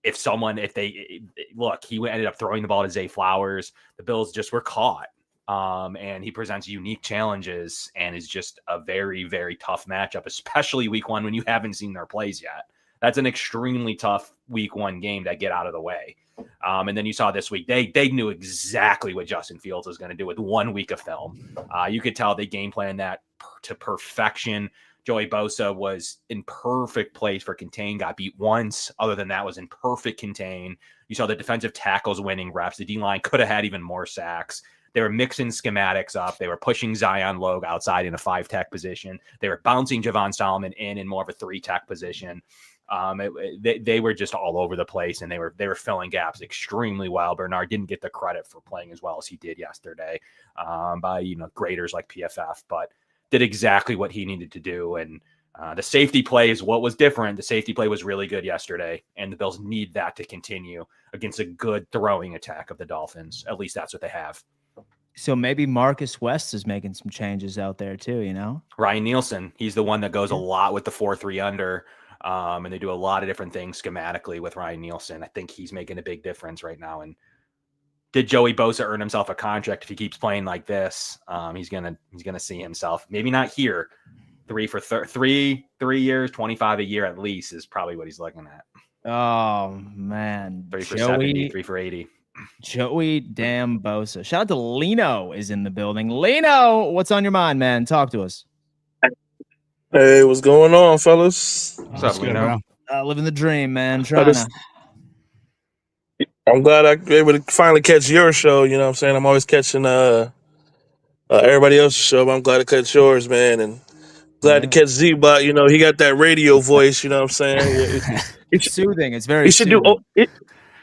He ended up throwing the ball to Zay Flowers. The Bills just were caught. And he presents unique challenges and is just a very, very tough matchup, especially week one when you haven't seen their plays yet. That's an extremely tough week one game to get out of the way. And then you saw this week, they knew exactly what Justin Fields was going to do with 1 week of film. You could tell they game planned that to perfection. Joey Bosa was in perfect place for contain, got beat once. Other than that, was in perfect contain. You saw the defensive tackles winning reps. The D-line could have had even more sacks. They were mixing schematics up. They were pushing Zion Logue outside in a 5-tech position. They were bouncing Javon Solomon in more of a 3-tech position. They were just all over the place, and they were filling gaps extremely well. Bernard didn't get the credit for playing as well as he did yesterday by graders like PFF, but did exactly what he needed to do. And the safety play is what was different. The safety play was really good yesterday, and the Bills need that to continue against a good throwing attack of the Dolphins. At least that's what they have. So maybe Marcus West is making some changes out there too, Ryan Nielsen, he's the one that goes a lot with the 4-3 under. And they do a lot of different things schematically with Ryan Nielsen. I think he's making a big difference right now. And did Joey Bosa earn himself a contract if he keeps playing like this? He's gonna see himself. Maybe not here. 3 years, 25 a year at least is probably what he's looking at. Oh man, 3 for 70, 3 for 80. Joey damn Bosa. Shout out to Lino is in the building. Lino, what's on your mind, man? Talk to us. Hey, what's going on, fellas? What's up, Lino? Living the dream, man. I'm glad I was able to finally catch your show. You know what I'm saying? I'm always catching everybody else's show, but I'm glad to catch yours, man. And glad to catch Z-Bot. He got that radio voice. You know what I'm saying? It's soothing. It's very soothing.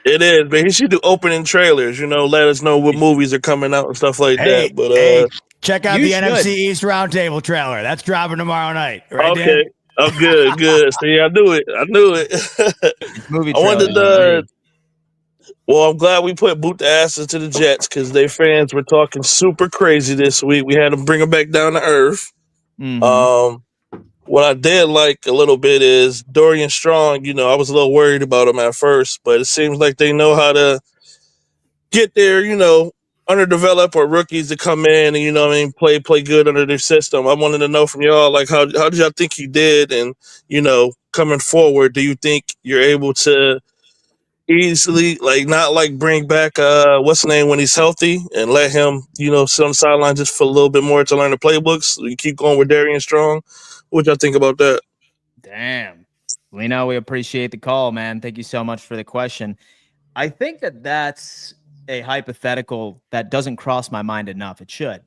It is, but he should do opening trailers, let us know what movies are coming out and stuff like that. But check out the NFC East Roundtable trailer. That's dropping tomorrow night. Right, okay. Dan? Oh, good. See, I knew it. Movie I wanted well, I'm glad we put boot the asses to the Jets because their fans were talking super crazy this week. We had to bring them back down to earth. Mm-hmm. What I did like a little bit is Dorian Strong. I was a little worried about him at first, but it seems like they know how to get their, underdeveloped or rookies to come in and, play good under their system. I wanted to know from y'all, like, how did y'all think he did? And, coming forward, do you think you're able to easily, bring back, what's the name when he's healthy and let him, sit on the sideline just for a little bit more to learn the playbooks? You keep going with Darian Strong. What y'all think about that? Damn. Lino, we appreciate the call, man. Thank you so much for the question. I think that's a hypothetical that doesn't cross my mind enough. It should.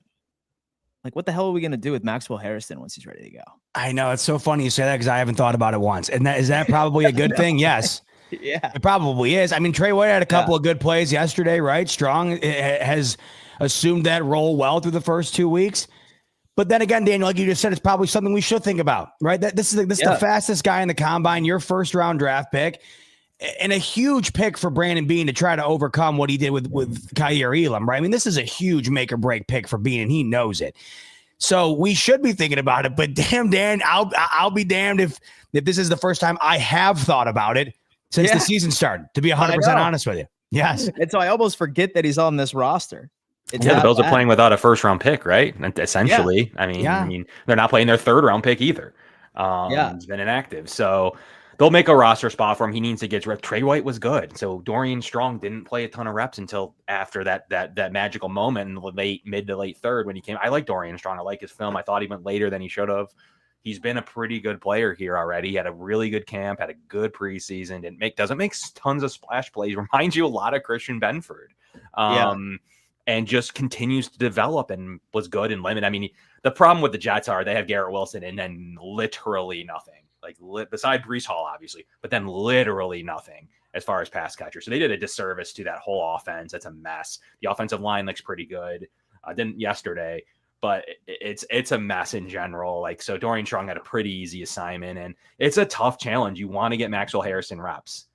Like, what the hell are we going to do with Maxwell Harrison once he's ready to go? I know. It's so funny you say that because I haven't thought about it once. And is that probably a good thing? Yes. Yeah. It probably is. I mean, Trey White had a couple of good plays yesterday, right? Strong has assumed that role well through the first 2 weeks. But then again, Daniel, like you just said, it's probably something we should think about, right? That this is the fastest guy in the combine, your first round draft pick, and a huge pick for Brandon Beane to try to overcome what he did with Kaiir Elam, right? I mean, this is a huge make or break pick for Beane, and he knows it. So we should be thinking about it. But damn, Dan, I'll be damned if this is the first time I have thought about it since the season started, to be 100% honest with you. Yes. And so I almost forget that he's on this roster. The Bills are playing without a first round pick, right? Essentially. I mean, they're not playing their third round pick either. He's been inactive. So they'll make a roster spot for him. He needs to get reps. Trey White was good. So Dorian Strong didn't play a ton of reps until after that magical moment in the mid to late third when he came. I like Dorian Strong. I like his film. I thought he went later than he should have. He's been a pretty good player here already. He had a really good camp, had a good preseason. Doesn't make tons of splash plays. Reminds you a lot of Christian Benford. And just continues to develop and was good and limited. I mean, the problem with the Jets are they have Garrett Wilson and then literally nothing. Beside Breece Hall, obviously, but then literally nothing as far as pass catchers. So they did a disservice to that whole offense. It's a mess. The offensive line looks pretty good. Didn't yesterday, but it's a mess in general. So Dorian Strong had a pretty easy assignment, and it's a tough challenge. You want to get Maxwell Harrison reps.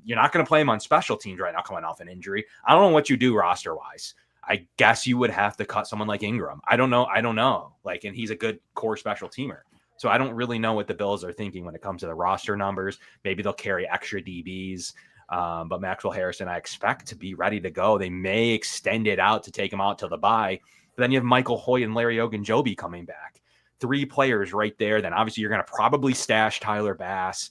You're not going to play him on special teams right now coming off an injury. I don't know what you do roster-wise. I guess you would have to cut someone like Ingram. I don't know. And he's a good core special teamer. So I don't really know what the Bills are thinking when it comes to the roster numbers. Maybe they'll carry extra DBs. But Maxwell Harrison, I expect to be ready to go. They may extend it out to take him out till the bye. But then you have Michael Hoyt and Larry Ogunjobi coming back. 3 players right there. Then obviously you're going to probably stash Tyler Bass.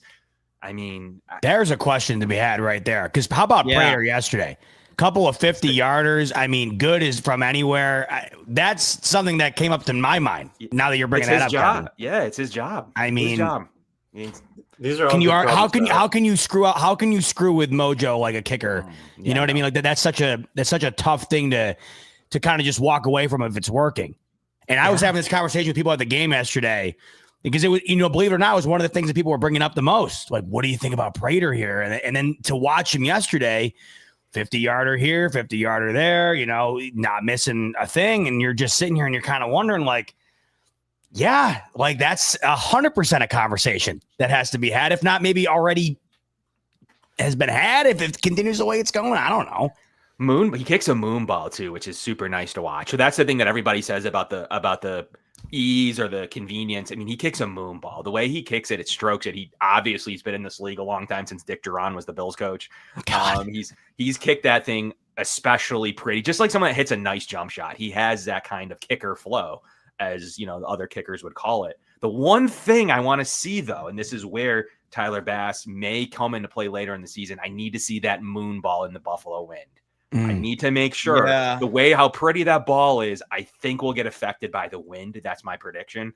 I mean, there's a question to be had right there. Because how about Prater yesterday? Couple of 50-yarders. I mean, good is from anywhere. That's something that came up to my mind. Now that you're bringing that up, job. Yeah, it's his job. I mean, his job. These are how can you screw up? How can you screw with mojo like a kicker? You know what I mean? That's such a tough thing to kind of just walk away from if it's working. And I was having this conversation with people at the game yesterday because it was, believe it or not, it was one of the things that people were bringing up the most. Like, what do you think about Prater here? And then to watch him yesterday. 50-yarder here, 50-yarder there, not missing a thing. And you're just sitting here and you're kind of wondering that's 100% a conversation that has to be had. If not, maybe already has been had. If it continues the way it's going, I don't know. He kicks a moon ball too, which is super nice to watch. So that's the thing that everybody says about the ease or the convenience. I mean, he kicks a moon ball. The way he kicks it, it strokes it. He's been in this league a long time since Dick Duran was the Bills coach. He's kicked that thing especially pretty, just like someone that hits a nice jump shot. He has that kind of kicker flow, as the other kickers would call it. The one thing I want to see though, and this is where Tyler Bass may come into play later in the season, I need to see that moon ball in the Buffalo wind. I need to make sure the way how pretty that ball is, I think will get affected by the wind. That's my prediction.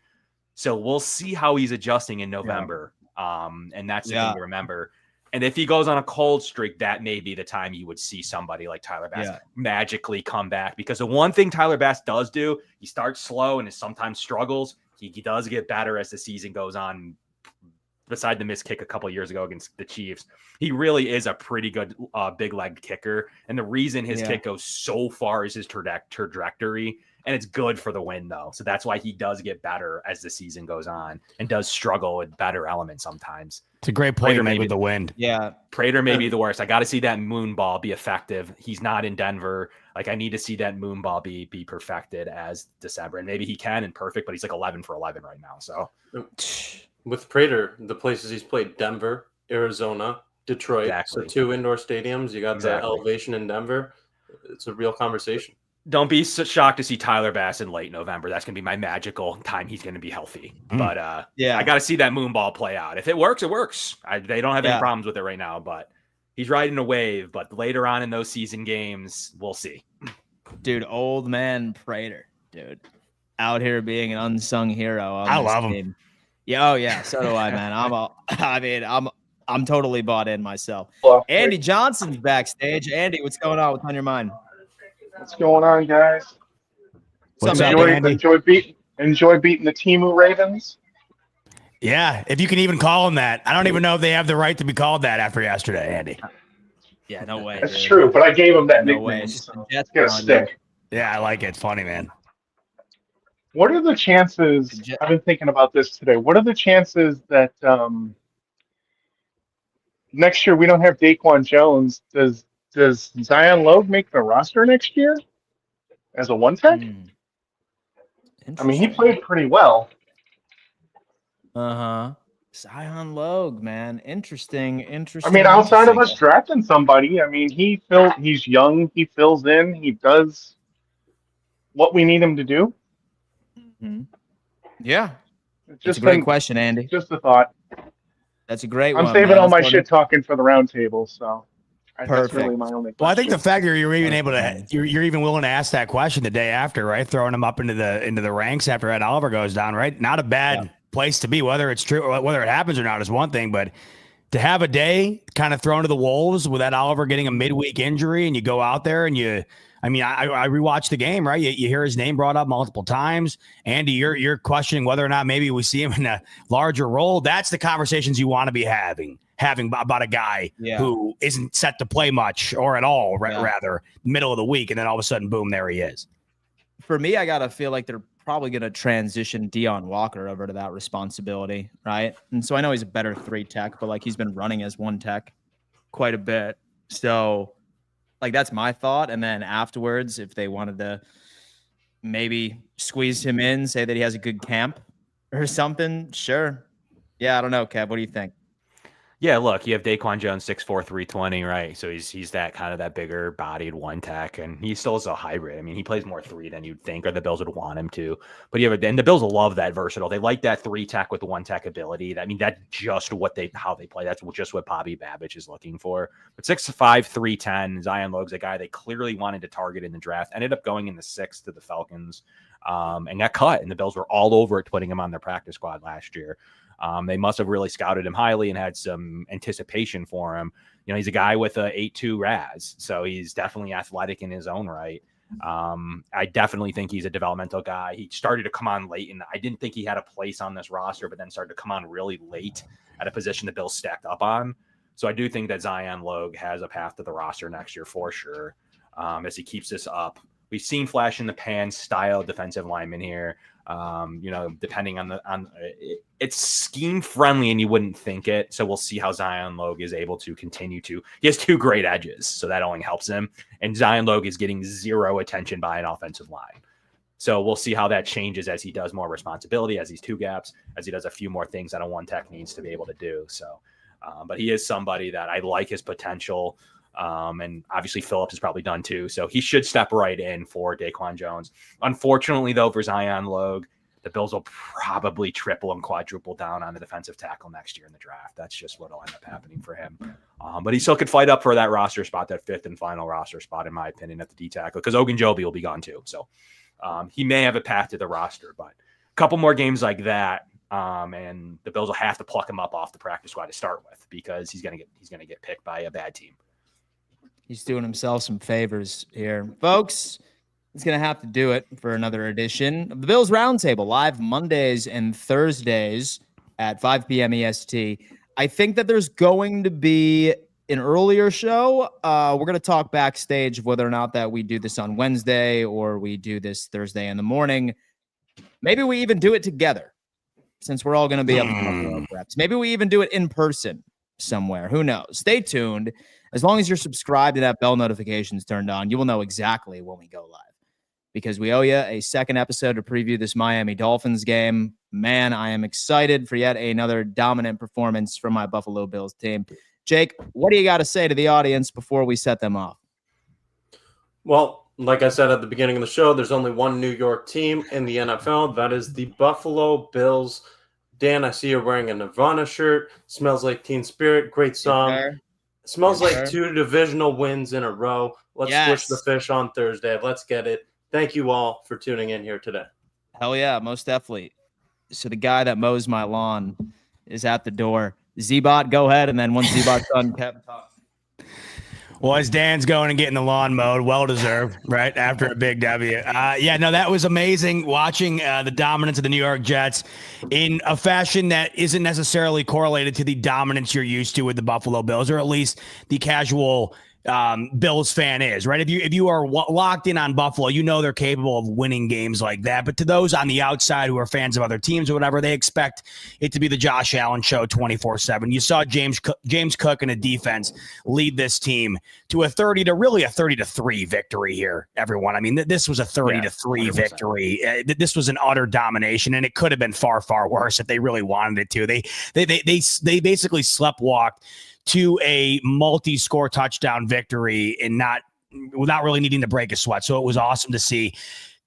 So we'll see how he's adjusting in November. And that's the thing to remember. And if he goes on a cold streak, that may be the time you would see somebody like Tyler Bass magically come back. Because the one thing Tyler Bass does do, he starts slow and sometimes struggles. He does get better as the season goes on. Beside the missed kick a couple of years ago against the Chiefs, he really is a pretty good big leg kicker. And the reason his kick goes so far is his trajectory, and it's good for the win though. So that's why he does get better as the season goes on and does struggle with better elements sometimes. It's a great point with the wind. Yeah. Prater may be the worst. I got to see that moon ball be effective. He's not in Denver. I need to see that moon ball be perfected as December, and maybe he can and perfect, but he's 11 for 11 right now. So with Prater, the places he's played, Denver, Arizona, Detroit. Exactly. So 2 indoor stadiums. You got the elevation in Denver. It's a real conversation. Don't be so shocked to see Tyler Bass in late November. That's going to be my magical time he's going to be healthy. But I got to see that moon ball play out. If it works, it works. They don't have any problems with it right now, but he's riding a wave. But later on in those season games, we'll see. Dude, old man Prater, dude, out here being an unsung hero. I love him. Yeah, oh yeah, so do I, man. I'm totally bought in myself. Well, Andy Johnson's backstage. Andy, what's going on? What's on your mind? what's going on, guys? What's up, Andy? Enjoy beating the Temu Ravens. Yeah, if you can even call him that. I don't even know if they have the right to be called that after yesterday, Andy. Yeah, no way. That's dude. true, but I gave him that No way. nickname, It's just so the Jets get a on you. stick. Yeah, I like it. It's funny, man. What are the chances? I've been thinking about this today. What are the chances that next year we don't have Daquan Jones? Does Zion Logue make the roster next year as a one tech? I mean, he played pretty well. Zion Logue, man. Interesting. I mean, outside of us drafting somebody, I mean, he's young, he fills in, he does what we need him to do. Yeah. It's It's a great question, Andy. Just a thought. That's a great I'm one. saving man. all my Let's go shit talking for the roundtable, so that's Perfect. really my only question. Well, I think the fact that you're even able to, you're even willing to ask that question the day after, right? Throwing him up into the ranks after Ed Oliver goes down, right? Not a bad place to be. Whether it's true or whether it happens or not is one thing, but to have a day kind of thrown to the wolves with Ed Oliver getting a midweek injury, and you go out there and I rewatched the game, right? You hear his name brought up multiple times. Andy, you're questioning whether or not maybe we see him in a larger role. That's the conversations you want to be having about a guy who isn't set to play much or at all, rather middle of the week. And then all of a sudden, boom, there he is. For me, I got to feel like they're probably going to transition Deion Walker over to that responsibility, right? And so I know he's a better 3 tech, but like he's been running as 1 tech quite a bit. So like that's my thought. And then afterwards, if they wanted to maybe squeeze him in, say that he has a good camp or something, sure. Yeah, I don't know, Kev. What do you think? Yeah, look, you have Daquan Jones, 6'4", 320, right? So he's that kind of that bigger bodied 1 tech, and he still is a hybrid. I mean, he plays more 3 than you'd think, or the Bills would want him to. But and the Bills love that versatile. They like that 3 tech with the 1 tech ability. I mean, that's just how they play. That's just what Bobby Babich is looking for. But 6'5", 310, Zion Logue's a guy they clearly wanted to target in the draft. Ended up going in the 6th to the Falcons, and got cut. And the Bills were all over it, putting him on their practice squad last year. They must have really scouted him highly and had some anticipation for him. You know, he's a guy with a 8.2 RAS, so he's definitely athletic in his own right. I definitely think he's a developmental guy. He started to come on late, and I didn't think he had a place on this roster, but then started to come on really late at a position the Bills stacked up on. So I do think that Zion Logue has a path to the roster next year for sure, as he keeps this up. We've seen flash in the pan style defensive lineman here. Depending on it's scheme friendly and you wouldn't think it. So we'll see how Zion Logue is able to continue to. He has 2 great edges, so that only helps him. And Zion Logue is getting 0 attention by an offensive line. So we'll see how that changes as he does more responsibility, as he's 2 gaps, as he does a few more things that a 1 tech needs to be able to do. So, but he is somebody that I like his potential. And obviously Phillips is probably done too. So he should step right in for Daquan Jones. Unfortunately, though, for Zion Logue, the Bills will probably triple and quadruple down on the defensive tackle next year in the draft. That's just what will end up happening for him. But he still could fight up for that roster spot, that 5th and final roster spot, in my opinion, at the D tackle, because Ogunjobi will be gone too. So he may have a path to the roster, but a couple more games like that. And the Bills will have to pluck him up off the practice squad to start with, because he's going to get picked by a bad team. He's doing himself some favors here. Folks, he's going to have to do it for another edition of the Bills Roundtable, live Mondays and Thursdays at 5 p.m. EST. I think that there's going to be an earlier show. We're going to talk backstage of whether or not that we do this on Wednesday or we do this Thursday in the morning. Maybe we even do it together, since we're all going to be up in Buffalo, perhaps. Maybe we even do it in person somewhere. Who knows? Stay tuned. As long as you're subscribed and that bell notifications turned on, you will know exactly when we go live, because we owe you a second episode to preview this Miami Dolphins game. Man, I am excited for yet another dominant performance from my Buffalo Bills team. Jake, what do you got to say to the audience before we set them off? Well, like I said at the beginning of the show, there's only one New York team in the NFL. That is the Buffalo Bills. Dan, I see you're wearing a Nirvana shirt. Smells like Teen Spirit. Great song. Smells like 2 divisional wins in a row. Let's squish the fish on Thursday. Let's get it. Thank you all for tuning in here today. Hell yeah, most definitely. So the guy that mows my lawn is at the door. Z-Bot, go ahead. And then once Z-Bot's done, Kevin talk. Well, as Dan's going and getting the lawn mowed, well deserved, right? After a big W. Yeah, no, that was amazing watching the dominance of the New York Jets in a fashion that isn't necessarily correlated to the dominance you're used to with the Buffalo Bills, or at least the casual Bills fan is, right? If you are locked in on Buffalo, you know they're capable of winning games like that. But to those on the outside who are fans of other teams or whatever, they expect it to be the Josh Allen show 24/7. You saw James Cook and a defense lead this team to a 30-3 victory here, everyone. I mean, this was a 30-3 victory. This was an utter domination, and it could have been far, far worse if they really wanted it to. They basically sleptwalked to a multi-score touchdown victory and without really needing to break a sweat. So it was awesome to see.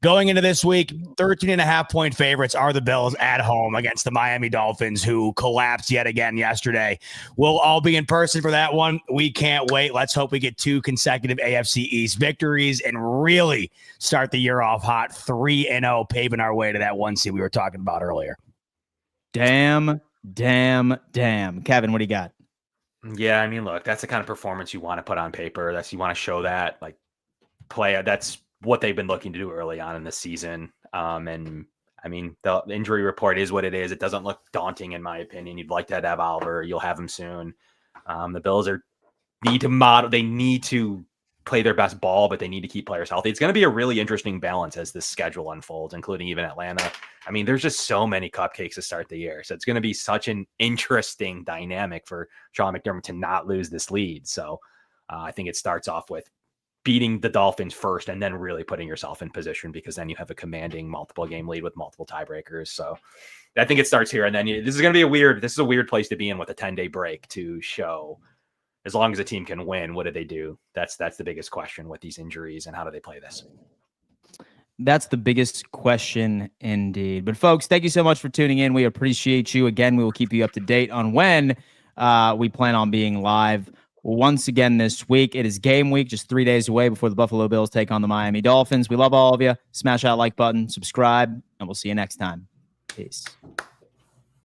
Going into this week, 13.5-point favorites are the Bills at home against the Miami Dolphins, who collapsed yet again yesterday. We'll all be in person for that one. We can't wait. Let's hope we get 2 consecutive AFC East victories and really start the year off hot, 3-0, paving our way to that 1 seed we were talking about earlier. Damn. Kevin, what do you got? Yeah, I mean, look, that's the kind of performance you want to put on paper. You want to show that, like, play. That's what they've been looking to do early on in the season. And I mean, the injury report is what it is. It doesn't look daunting, in my opinion. You'd like to have Oliver. You'll have him soon. The Bills they need to play their best ball, but they need to keep players healthy. It's going to be a really interesting balance as this schedule unfolds, including even Atlanta. I mean, there's just so many cupcakes to start the year. So it's going to be such an interesting dynamic for Sean McDermott to not lose this lead. So I think it starts off with beating the Dolphins first and then really putting yourself in position, because then you have a commanding multiple game lead with multiple tiebreakers. So I think it starts here. And then this is a weird place to be in with a 10-day break to show, as long as a team can win, what do they do? That's the biggest question with these injuries, and how do they play this? That's the biggest question indeed. But folks, thank you so much for tuning in. We appreciate you. Again, we will keep you up to date on when we plan on being live once again this week. It is game week, just 3 days away before the Buffalo Bills take on the Miami Dolphins. We love all of you. Smash that like button, subscribe, and we'll see you next time. Peace.